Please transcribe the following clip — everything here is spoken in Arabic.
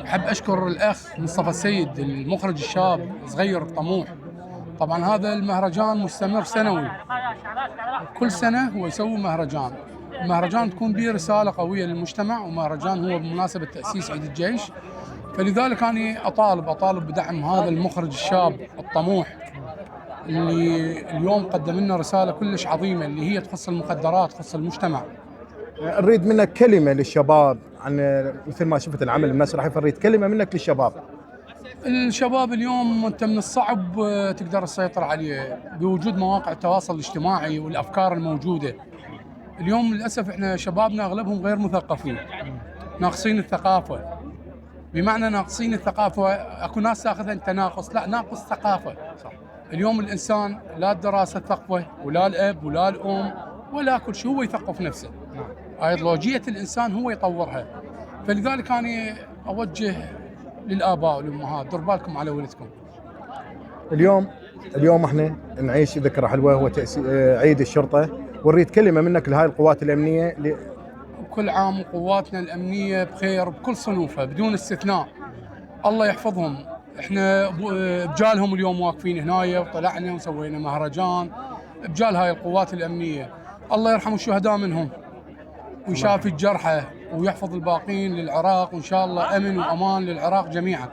أحب أشكر الأخ مصطفى السيد المخرج الشاب الصغير الطموح. طبعا هذا المهرجان مستمر سنوي، كل سنة هو يسوي مهرجان. المهرجان تكون به رسالة قوية للمجتمع، ومهرجان هو بمناسبة تأسيس عيد الجيش. فلذلك أنا أطالب بدعم هذا المخرج الشاب الطموح اللي اليوم قدم لنا رسالة كلش عظيمة اللي هي تخص المخدرات، تخص المجتمع. نريد منك كلمة للشباب عن مثل ما شفت العمل المسرحي، فنريد كلمة منك للشباب. الشباب اليوم انت من الصعب تقدر تسيطر عليه بوجود مواقع التواصل الاجتماعي والافكار الموجوده. اليوم للاسف احنا شبابنا اغلبهم غير مثقفين، ناقصين الثقافه. بمعنى ناقصين الثقافه، اكو ناس تاخذها انت ناقص، لا، ناقص ثقافه. صح. اليوم الانسان لا الدراسه ثقفه، ولا الاب ولا الام ولا كل شيء، هو يثقف نفسه. ايديولوجيه الانسان هو يطورها. فلذلك انا اوجه للآباء والأمهات، ديروا بالكم على ولدكم. اليوم احنا نعيش ذكرى حلوة، هو عيد الشرطة، ونريد كلمة منك لهاي القوات الأمنية. كل عام وقواتنا الأمنية بخير بكل صنوفها بدون استثناء، الله يحفظهم. احنا بجالهم اليوم واقفين هنايا، وطلعنا وسوينا مهرجان بجال هاي القوات الأمنية. الله يرحم الشهداء منهم ويشافي الجرحى ويحفظ الباقين للعراق، وإن شاء الله أمن وأمان للعراق جميعا.